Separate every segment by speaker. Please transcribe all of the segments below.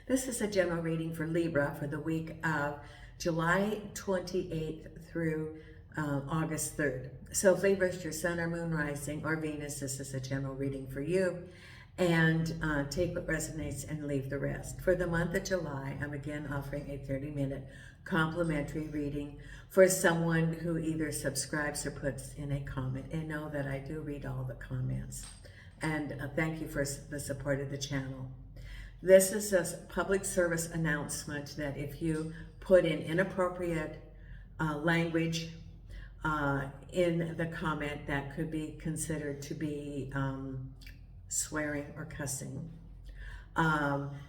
Speaker 1: This is a general reading for Libra for the week of July 28th through August 3rd. So if Libra is your sun or moon rising or Venus, this is a general reading for you. And take what resonates and leave the rest. For the month of July, I'm again offering a 30-minute complimentary reading for someone who either subscribes or puts in a comment. And know that I do read all the comments. And thank you for the support of the channel. This is a public service announcement that if you put in inappropriate language in the comment, that could be considered to be swearing or cussing.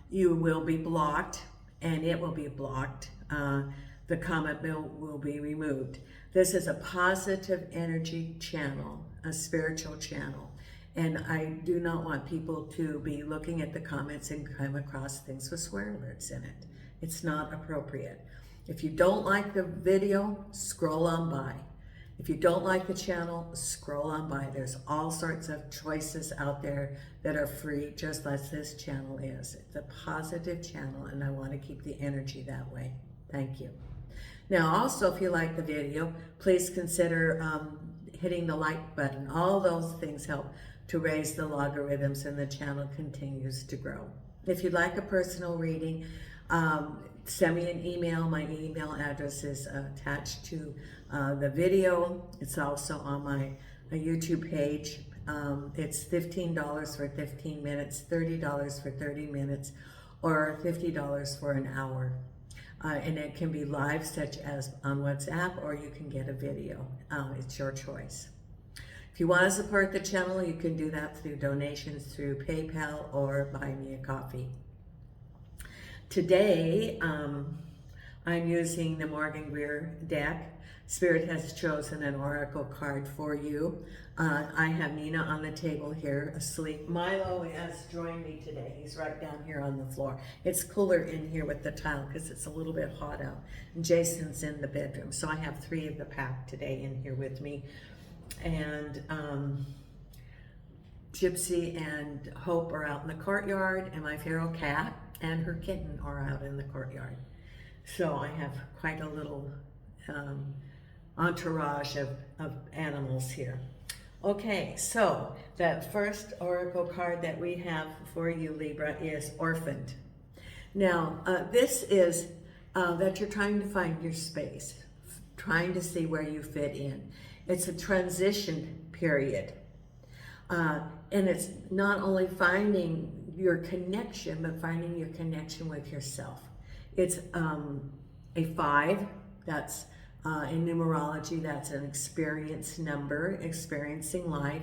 Speaker 1: You will be blocked, and it will be blocked. The comment will be removed. This is a positive energy channel, a spiritual channel. And I do not want people to be looking at the comments and come across things with swear words in it. It's not appropriate. If you don't like the video, scroll on by. If you don't like the channel, scroll on by. There's all sorts of choices out there that are free, just as this channel is. It's a positive channel, and I want to keep the energy that way. Thank you. Now, also, if you like the video, please consider hitting the like button. All those things help to raise the logarithms, and the channel continues to grow. If you'd like a personal reading, send me an email. My email address is attached to the video. It's also on my YouTube page. It's $15 for 15 minutes, $30 for 30 minutes, or $50 for an hour. And it can be live, such as on WhatsApp, or you can get a video. It's your choice. If you want to support the channel, you can do that through donations through PayPal or buy me a coffee. Today, I'm using the Morgan Greer deck. Spirit has chosen an oracle card for you. I have Nina on the table here asleep. Milo has joined me today. He's right down here on the floor. It's cooler in here with the tile because it's a little bit hot out. And Jason's in the bedroom. So I have 3 of the pack today in here with me. And Gypsy and Hope are out in the courtyard, and my feral cat and her kitten are out in the courtyard. So I have quite a little entourage of animals here. Okay, so the first oracle card that we have for you, Libra, is Orphaned. Now, this is that you're trying to find your space, trying to see where you fit in. It's a transition period. And it's not only finding your connection, but finding your connection with yourself. It's a 5. That's in numerology, that's an experience number, experiencing life.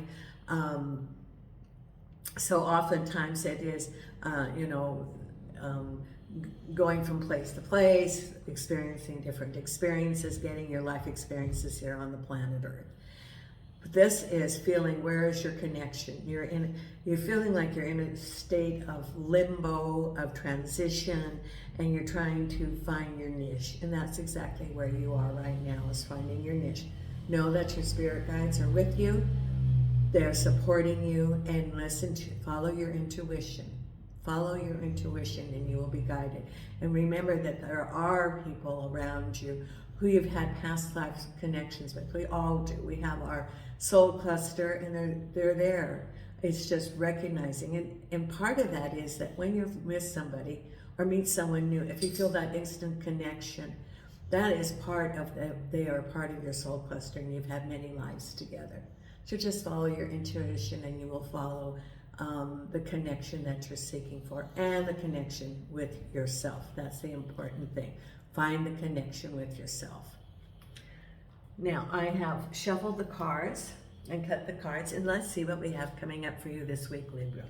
Speaker 1: So oftentimes it is, going from place to place, experiencing different experiences, getting your life experiences here on the planet Earth. But this is feeling, where is your connection? You're feeling like you're in a state of limbo, of transition, and you're trying to find your niche. And that's exactly where you are right now, is finding your niche. Know that your spirit guides are with you. They're supporting you, and follow your intuition. Follow your intuition and you will be guided. And remember that there are people around you who you've had past life connections with. We all do. We have our soul cluster, and they're there. It's just recognizing. And part of that is that when you're with somebody or meet someone new, if you feel that instant connection, that is they are part of your soul cluster, and you've had many lives together. So just follow your intuition, and you will follow the connection that you're seeking for, and the connection with yourself. That's the important thing. Find the connection with yourself. Now, I have shuffled the cards and cut the cards, and let's see what we have coming up for you this week, Libra.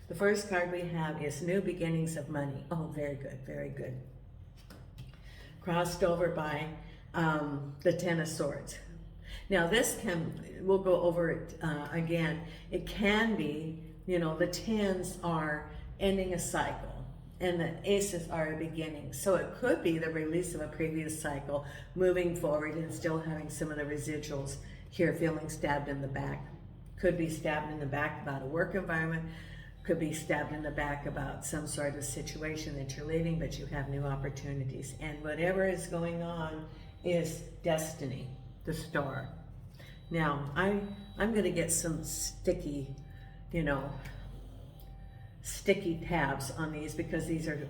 Speaker 1: The first card we have is New Beginnings of Money. Oh, very good, very good. Crossed over by the Ten of Swords. Now, we'll go over it again. It can be, the tens are ending a cycle, and the aces are a beginning. So it could be the release of a previous cycle, moving forward and still having some of the residuals here, feeling stabbed in the back. Could be stabbed in the back about a work environment. could be stabbed in the back about some sort of situation that you're leaving, but you have new opportunities. And whatever is going on is destiny, the star. Now, I'm going to get some sticky, sticky tabs on these because these are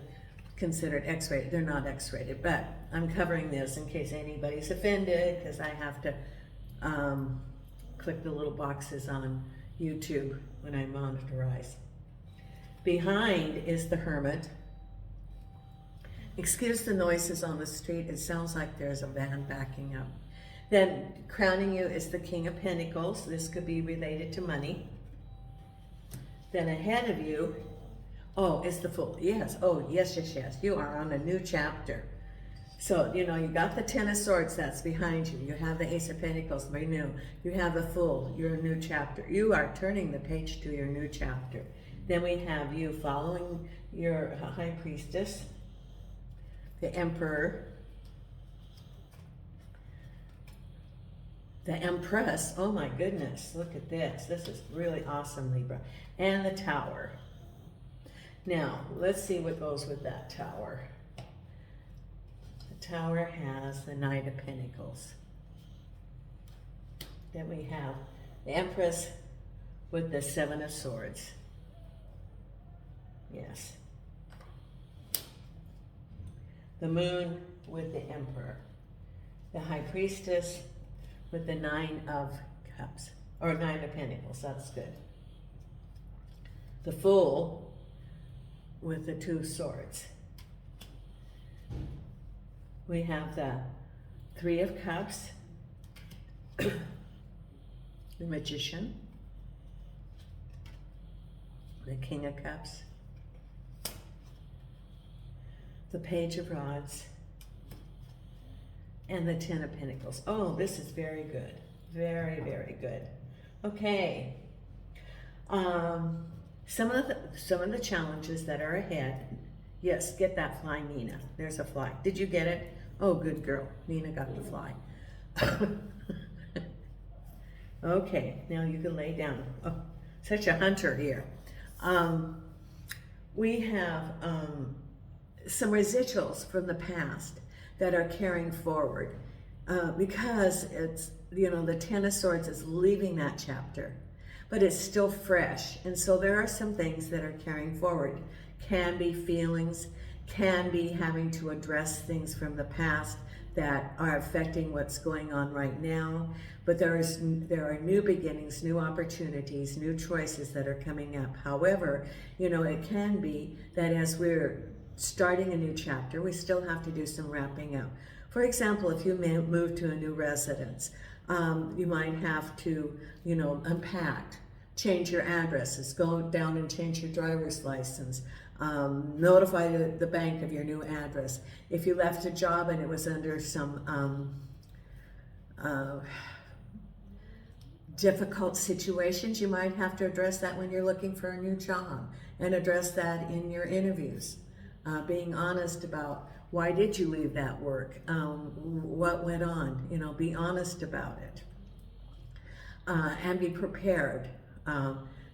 Speaker 1: considered X-rated. They're not X-rated, but I'm covering this in case anybody's offended because I have to click the little boxes on YouTube when I monitorize. Behind is the Hermit. Excuse the noises on the street. It sounds like there's a van backing up. Then crowning you is the King of Pentacles. This could be related to money. Then ahead of you, is the Fool. Yes, yes. You are on a new chapter. So, you got the Ten of Swords, that's behind you. You have the Ace of Pentacles, renew. You have the Fool, your new chapter. You are turning the page to your new chapter. Then we have you following your High Priestess, the Emperor, the Empress. Oh my goodness, look at this. This is really awesome, Libra. And the Tower. Now, let's see what goes with that Tower. The Tower has the Knight of Pentacles. Then we have the Empress with the Seven of Swords. Yes. The Moon with the Emperor. The High Priestess with the Nine of Cups. Or Nine of Pentacles, that's good. The Fool with the Two Swords. We have the Three of Cups, the Magician, the King of Cups, the Page of Rods, and the Ten of Pentacles. Oh, this is very good. Very, very good. Okay. Some of the challenges that are ahead. Yes, get that fly, Nina. There's a fly. Did you get it? Oh, good girl. Nina got the fly. Okay, now you can lay down. Oh, such a hunter here. We have some residuals from the past that are carrying forward because it's, the Ten of Swords is leaving that chapter, but it's still fresh. And so there are some things that are carrying forward. Can be feelings, can be having to address things from the past that are affecting what's going on right now. But there are new beginnings, new opportunities, new choices that are coming up. However, it can be that as we're starting a new chapter, we still have to do some wrapping up. For example, if you move to a new residence, you might have to, unpack, change your addresses, go down and change your driver's license, notify the bank of your new address. If you left a job and it was under some difficult situations, you might have to address that when you're looking for a new job and address that in your interviews. Being honest about why did you leave that work? What went on? Be honest about it. And be prepared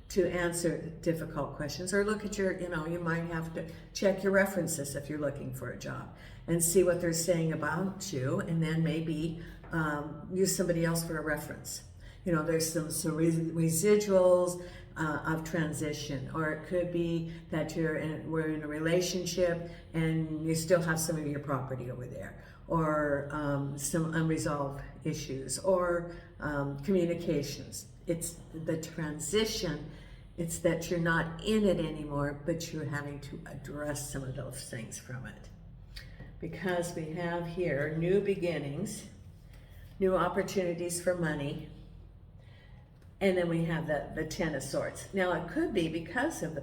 Speaker 1: to answer difficult questions, or look at your, you might have to check your references if you're looking for a job and see what they're saying about you, and then maybe use somebody else for a reference. There's some residuals of transition, or it could be that we're in a relationship and you still have some of your property over there, or some unresolved issues, or communications. It's the transition. It's that you're not in it anymore, but you're having to address some of those things from it. Because we have here new beginnings, new opportunities for money, and then we have the Ten of Swords. Now it could be because of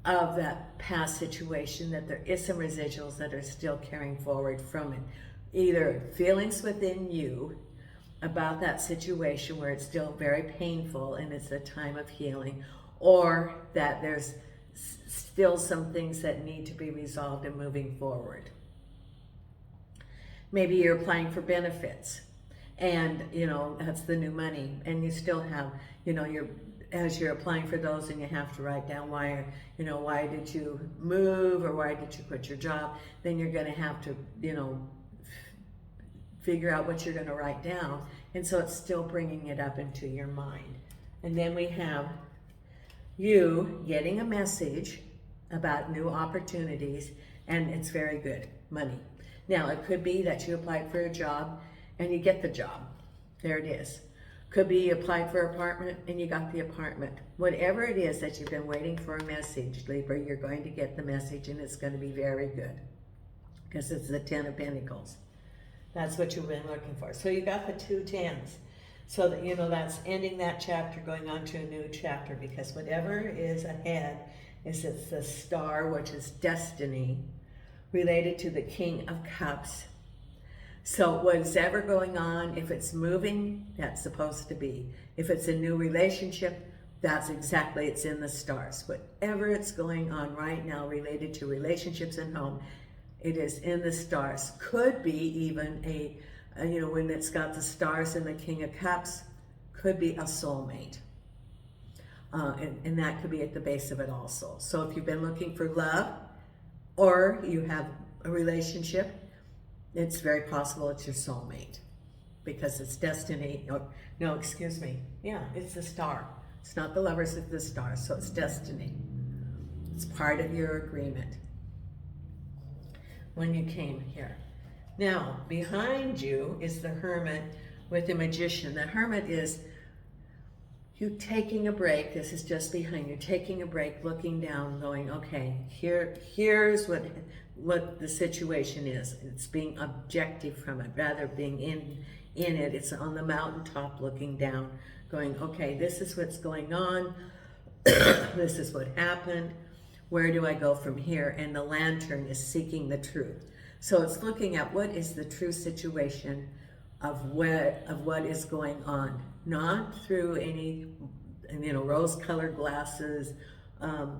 Speaker 1: that past situation that there is some residuals that are still carrying forward from it. Either feelings within you about that situation where it's still very painful and it's a time of healing, or that there's still some things that need to be resolved and moving forward. Maybe you're applying for benefits and, that's the new money, and you still have, you're as you're applying for those, and you have to write down why, why did you move, or why did you quit your job, then you're going to have to, figure out what you're going to write down. And so it's still bringing it up into your mind. And then we have you getting a message about new opportunities, and it's very good, money. Now, it could be that you applied for a job and you get the job. There it is. Could be you applied for an apartment and you got the apartment. Whatever it is that you've been waiting for a message, Libra, you're going to get the message, and it's going to be very good because it's the 10 of Pentacles. That's what you've been looking for. So you got the 2 tens. So that, that's ending that chapter, going on to a new chapter, because whatever is ahead it's the star, which is destiny, related to the King of Cups. So what's ever going on, if it's moving, that's supposed to be. If it's a new relationship, that's exactly, it's in the stars. Whatever it's going on right now related to relationships and home, it is in the stars. Could be even when it's got the stars and the King of Cups, could be a soulmate. And that could be at the base of it also. So if you've been looking for love, or you have a relationship, it's very possible it's your soulmate, because it's destiny. No, excuse me. Yeah, it's the star. It's not the lovers, it's the star. So it's destiny. It's part of your agreement when you came here. Now, behind you is the Hermit with the Magician. The Hermit is you taking a break. This is just behind you, taking a break, looking down, going, okay, here's what the situation is. It's being objective from it, rather being in it. It's on the mountaintop looking down, going, okay, this is what's going on. This is what happened. Where do I go from here? And the Lantern is seeking the truth. So it's looking at what is the true situation of what is going on, not through any rose-colored glasses.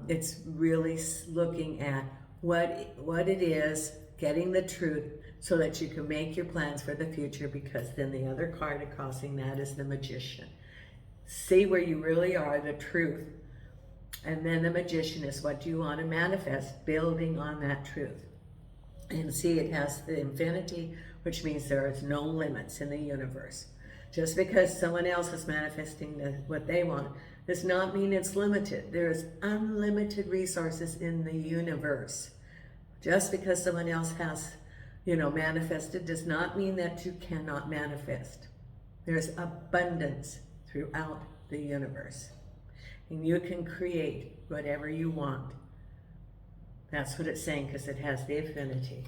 Speaker 1: It's really looking at what it is, getting the truth, so that you can make your plans for the future, because then the other card crossing that is the Magician. See where you really are, the truth. And then the Magician is what you want to manifest, building on that truth. And see, it has the infinity, which means there is no limits in the universe. Just because someone else is manifesting what they want does not mean it's limited. There is unlimited resources in the universe. Just because someone else has, manifested does not mean that you cannot manifest. There's abundance throughout the universe. And you can create whatever you want. That's what it's saying, because it has the affinity.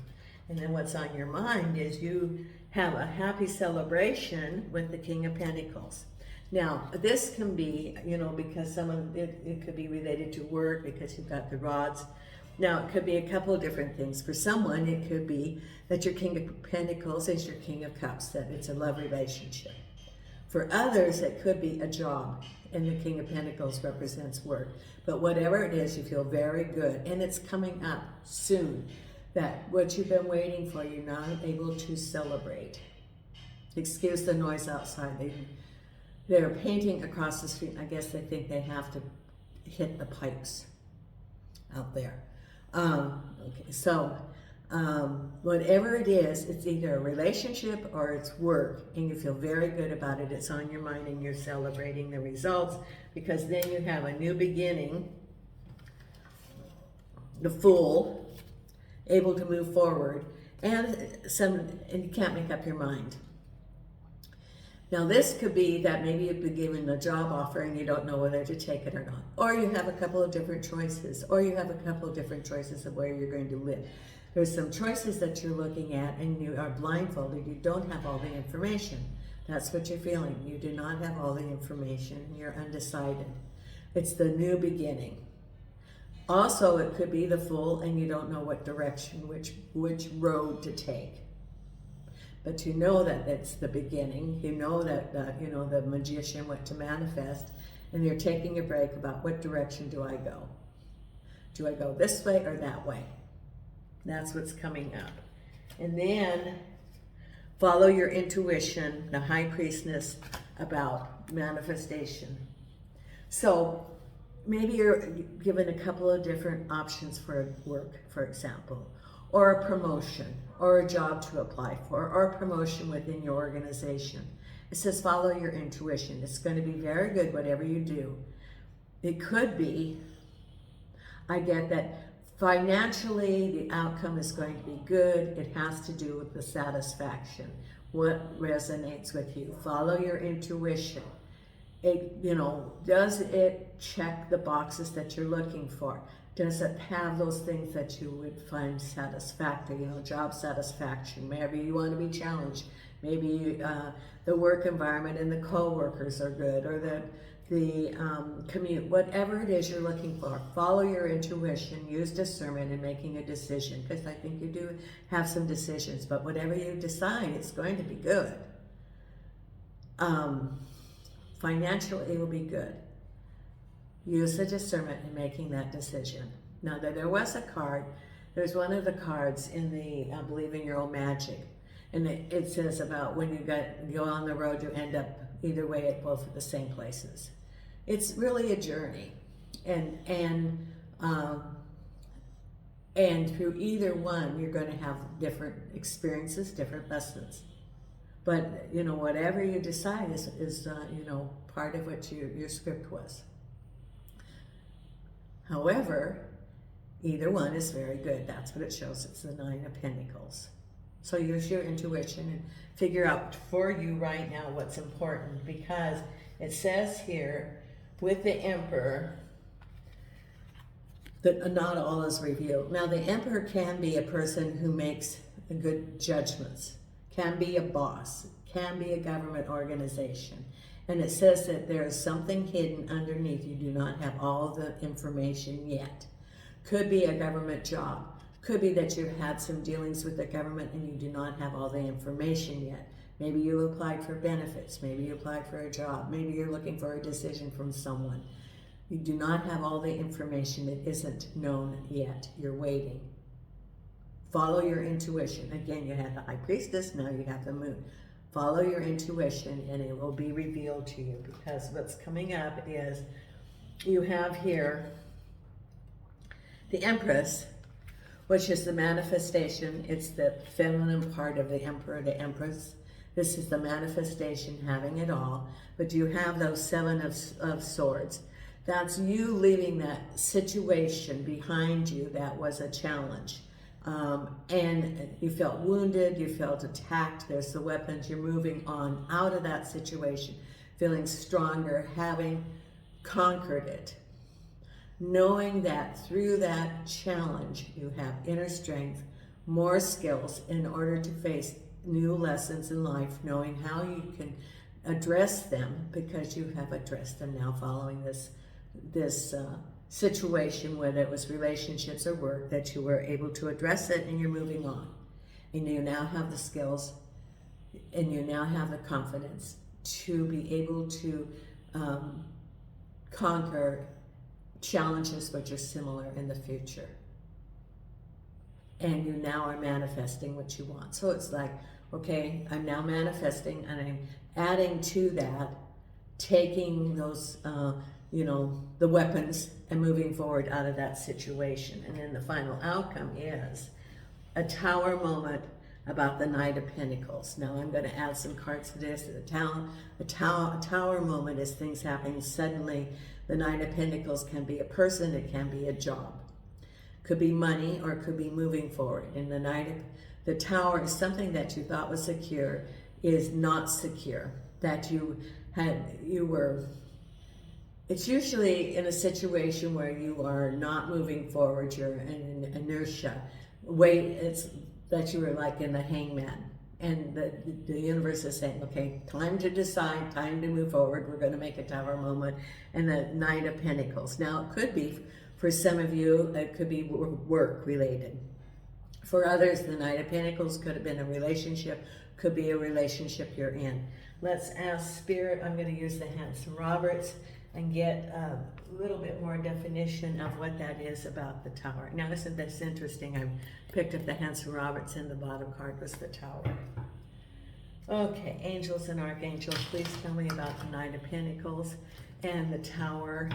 Speaker 1: And then what's on your mind is you have a happy celebration with the King of Pentacles. Now, this can be, because it could be related to work, because you've got the rods. Now, it could be a couple of different things. For someone, it could be that your King of Pentacles is your King of Cups, that it's a love relationship. For others, it could be a job, and the King of Pentacles represents work. But whatever it is, you feel very good, and it's coming up soon. That what you've been waiting for, you're not able to celebrate. Excuse the noise outside. They're painting across the street. I guess they think they have to hit the pipes out there. Okay, so whatever it is, it's either a relationship or it's work, and you feel very good about it. It's on your mind, and you're celebrating the results, because then you have a new beginning, the Fool, able to move forward, and you can't make up your mind. Now, this could be that maybe you've been given a job offer and you don't know whether to take it or not, or you have a couple of different choices, or you have a couple of different choices of where you're going to live. There's some choices that you're looking at, and you are blindfolded. You don't have all the information. That's what you're feeling. You do not have all the information. You're undecided. It's the new beginning. Also, it could be the Fool, and you don't know what direction, which road to take. But you know that it's the beginning. You know that the Magician went to manifest, and you're taking a break about what direction do I go? Do I go this way or that way? That's what's coming up. And then follow your intuition, the High Priestess, about manifestation. So maybe you're given a couple of different options for work, for example, or a promotion, or a job to apply for, or a promotion within your organization. It says follow your intuition. It's going to be very good, whatever you do. It could be, I get that financially the outcome is going to be good. It has to do with the satisfaction. What resonates with you? Follow your intuition. It, does it check the boxes that you're looking for? Does it have those things that you would find satisfactory? Job satisfaction. Maybe you want to be challenged. Maybe the work environment and the co-workers are good, or the commute. Whatever it is you're looking for, follow your intuition. Use discernment in making a decision, because I think you do have some decisions. But whatever you decide, it's going to be good. Financially, it will be good. Use the discernment in making that decision. Now, there was a card. There's one of the cards in the Believe in Your Own Magic. And it says about when you go on the road, you end up either way at both of the same places. It's really a journey. And through either one, you're going to have different experiences, different lessons. But, whatever you decide is part of what your script was. However, either one is very good. That's what it shows. It's the Nine of Pentacles. So use your intuition and figure out for you right now what's important, because it says here with the Emperor that not all is revealed. Now, the Emperor can be a person who makes good judgments, can be a boss, can be a government organization. And it says that there is something hidden underneath. You do not have all the information yet. Could be a government job. Could be that you've had some dealings with the government and you do not have all the information yet. Maybe you applied for benefits. Maybe you applied for a job. Maybe you're looking for a decision from someone. You do not have all the information. It isn't known yet. You're waiting. Follow your intuition. Again, you had the High Priestess. Now you have the Moon. Follow your intuition and it will be revealed to you, because what's coming up is you have here the Empress, which is the manifestation. It's the feminine part of the Emperor, the Empress. This is the manifestation, having it all. But you have those Seven of Swords. That's you leaving that situation behind you that was a challenge. And you felt wounded, you felt attacked, there's the weapons, you're moving on out of that situation, feeling stronger, having conquered it. Knowing that through that challenge, you have inner strength, more skills in order to face new lessons in life, knowing how you can address them, because you have addressed them now following this situation, whether it was relationships or work, that you were able to address it and you're moving on. And you now have the skills and you now have the confidence to be able to conquer challenges which are similar in the future. And you now are manifesting what you want. So it's like, okay, I'm now manifesting and I'm adding to that, taking those the weapons and moving forward out of that situation. And then the final outcome is a Tower moment about the Knight of Pentacles. Now I'm going to add some cards to this. A tower moment is things happening suddenly. The Knight of Pentacles can be a person, it can be a job. Could be money, or it could be moving forward. And the Tower is something that you thought was secure is not secure. That it's usually in a situation where you are not moving forward, you're in inertia. It's that you were like in the hangman. And the universe is saying, okay, time to decide, time to move forward. We're going to make a Tower moment. And the Knight of Pentacles. Now, it could be, for some of you, it could be work related. For others, the Knight of Pentacles could have been a relationship, could be a relationship you're in. Let's ask Spirit. I'm going to use the Hanson Roberts and get a little bit more definition of what that is about the Tower. Now, isn't this interesting? I picked up the Hanson Roberts and the bottom card was the Tower. Okay, angels and archangels, please tell me about the Knight of Pentacles and the Tower.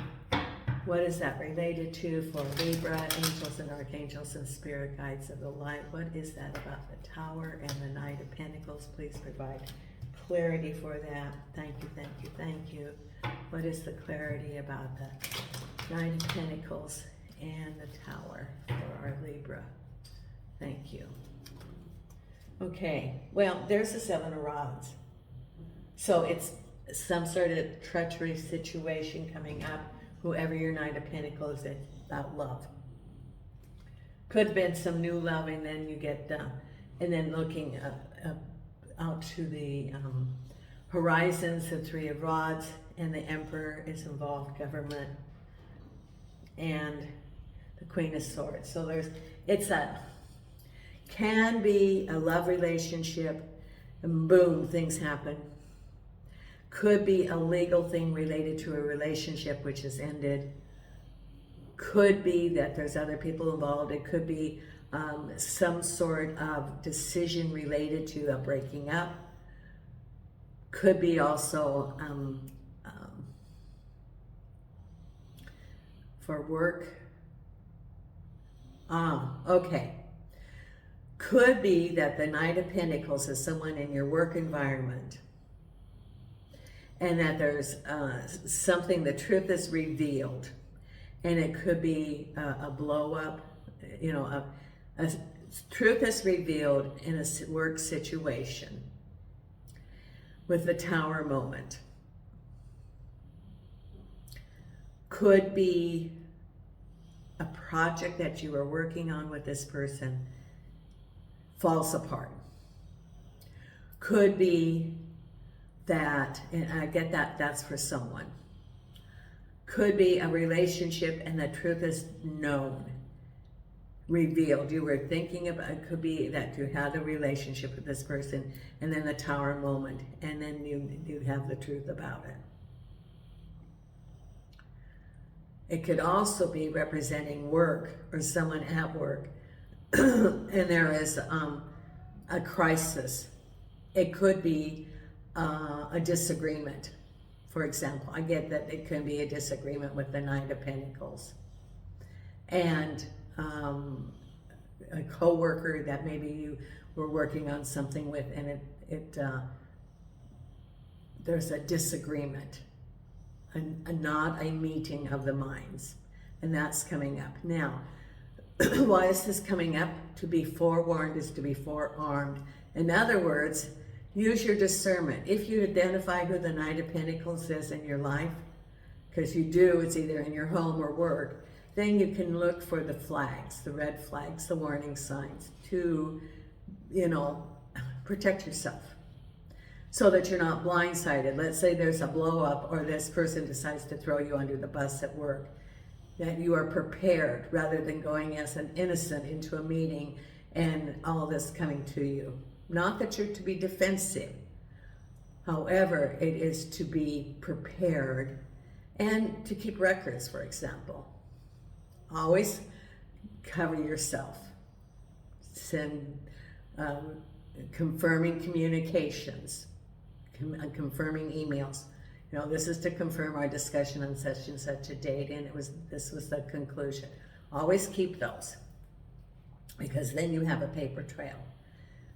Speaker 1: What is that related to for Libra? Angels and archangels and spirit guides of the light. What is that about the Tower and the Knight of Pentacles? Please provide clarity for that. Thank you, thank you, thank you. What is the clarity about the Knight of Pentacles and the Tower for our Libra? Thank you. Okay, well, there's the Seven of Rods. So it's some sort of treacherous situation coming up. Whoever your Knight of Pentacles is, about love. Could have been some new love, and then you get, and then looking out to the horizons, the Three of Rods, and the Emperor is involved, government, and the Queen of Swords. So can be a love relationship, and boom, things happen. Could be a legal thing related to a relationship which has ended. Could be that there's other people involved. It could be some sort of decision related to a breaking up. Could be also for work. Okay. Could be that the Knight of Pentacles is someone in your work environment, and that there's something, the truth is revealed, and it could be a blow up, you know, a truth is revealed in a work situation with the Tower moment. Could be a project that you are working on with this person falls apart. Could be that, and I get that that's for someone. Could be a relationship and the truth is known, revealed. You were thinking about, it could be that you had a relationship with this person, and then the Tower moment, and then you have the truth about it. It could also be representing work or someone at work, and there is a crisis. It could be a disagreement. For example, I get that it can be a disagreement with the Knight of Pentacles, and a co-worker that maybe you were working on something with, and there's a disagreement, not a meeting of the minds, and that's coming up now. Why is this coming up? To be forewarned is to be forearmed. In other words, use your discernment. If you identify who the Knight of Pentacles is in your life, because you do, it's either in your home or work, then you can look for the flags, the red flags, the warning signs to, you know, protect yourself so that you're not blindsided. Let's say there's a blow up, or this person decides to throw you under the bus at work, that you are prepared rather than going as an innocent into a meeting and all this coming to you. Not that you're to be defensive. However, it is to be prepared and to keep records, for example. Always cover yourself. Send confirming communications, confirming emails. You know, this is to confirm our discussion on such and such a date, and this was the conclusion. Always keep those, because then you have a paper trail.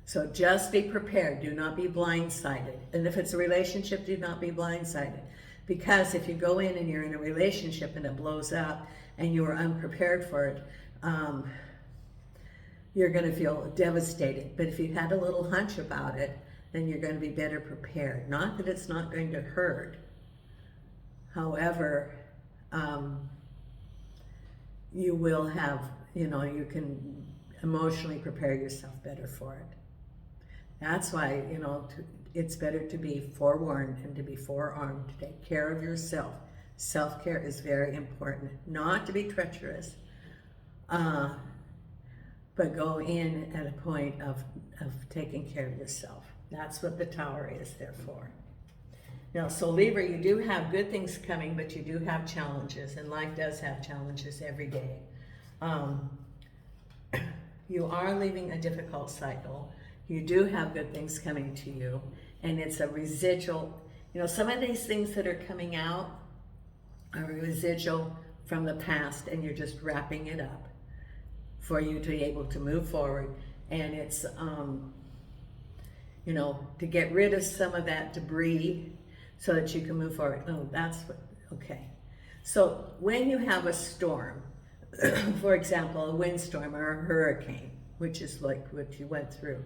Speaker 1: So just be prepared. Do not be blindsided. And if it's a relationship, do not be blindsided. Because if you go in and you're in a relationship and it blows up and you are unprepared for it, you're going to feel devastated. But if you had a little hunch about it, then you're going to be better prepared. Not that it's not going to hurt. However, you will have, you know, you can emotionally prepare yourself better for it. That's why, you know, it's better to be forewarned and to be forearmed, to take care of yourself. Self-care is very important. Not to be treacherous, but go in at a point of taking care of yourself. That's what the Tower is there for. Now, so Libra, you do have good things coming, but you do have challenges, and life does have challenges every day. You are leaving a difficult cycle. You do have good things coming to you, and it's a residual. You know, some of these things that are coming out a residual from the past, and you're just wrapping it up for you to be able to move forward. And it's, you know, to get rid of some of that debris so that you can move forward. Oh, that's what, okay. So when you have a storm, for example, a windstorm or a hurricane, which is like what you went through,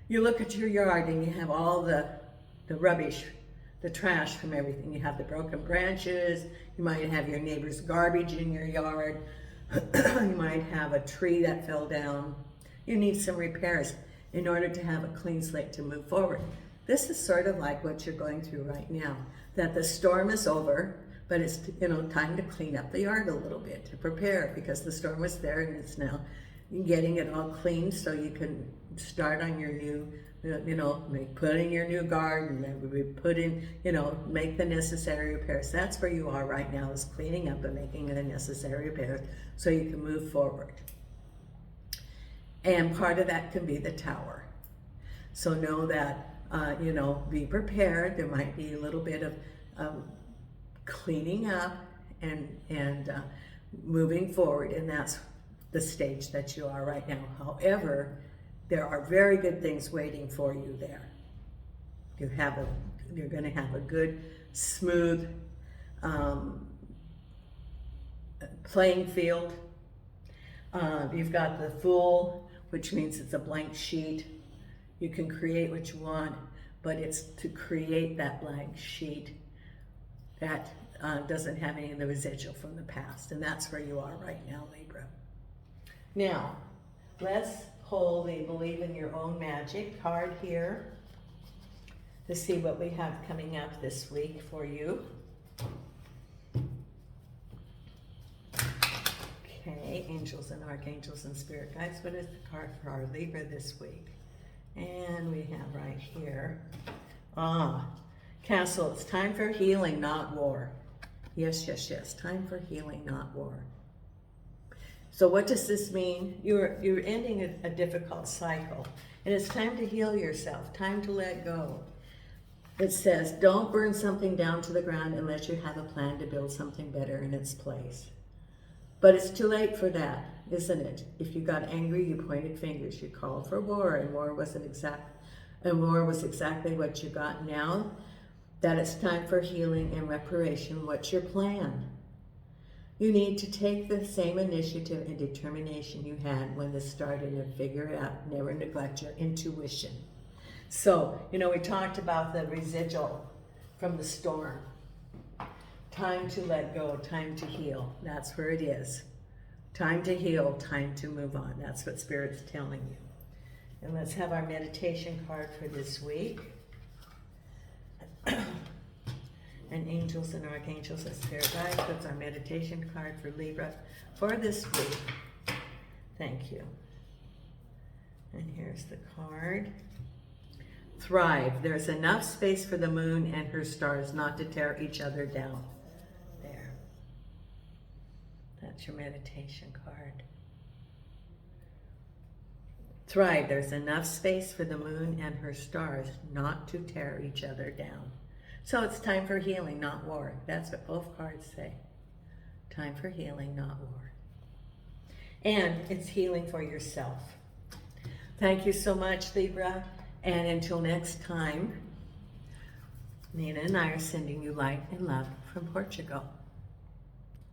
Speaker 1: you look at your yard and you have all the rubbish, the trash from everything. You have the broken branches, you might have your neighbor's garbage in your yard, you might have a tree that fell down. You need some repairs in order to have a clean slate to move forward. This is sort of like what you're going through right now, that the storm is over, but it's, you know, time to clean up the yard a little bit, to prepare, because the storm was there and it's now getting it all clean so you can start on your new, you know, put in your new garden, and put in, you know, make the necessary repairs. That's where you are right now, is cleaning up and making the necessary repairs so you can move forward. And part of that can be the tower. So know that, you know, be prepared. There might be a little bit of cleaning up and moving forward, and that's the stage that you are right now. However, there are very good things waiting for you there. You're going to have a good, smooth playing field. You've got the Fool, which means it's a blank sheet. You can create what you want, but it's to create that blank sheet that doesn't have any of the residual from the past. And that's where you are right now, Libra. Now, let's pull the Believe in Your Own Magic card here to see what we have coming up this week for you. Okay, angels and archangels and spirit guides. What is the card for our Libra this week? And we have right here, Castle. It's time for healing, not war. Yes, yes, yes. Time for healing, not war. So what does this mean? You're ending a difficult cycle, and it's time to heal yourself, time to let go. It says, don't burn something down to the ground unless you have a plan to build something better in its place. But it's too late for that, isn't it? If you got angry, you pointed fingers, you called for war, and war was exactly what you got. Now that it's time for healing and reparation, what's your plan? You need to take the same initiative and determination you had when this started and figure it out. Never neglect your intuition. So, you know, we talked about the residual from the storm. Time to let go, time to heal. That's where it is. Time to heal, time to move on. That's what Spirit's telling you. And let's have our meditation card for this week. And angels and archangels and spirit guides. That's our meditation card for Libra for this week. Thank you. And here's the card. Thrive. There's enough space for the moon and her stars not to tear each other down. There. That's your meditation card. Thrive. There's enough space for the moon and her stars not to tear each other down. So it's time for healing, not war. That's what both cards say. Time for healing, not war. And it's healing for yourself. Thank you so much, Libra. And until next time, Nina and I are sending you light and love from Portugal.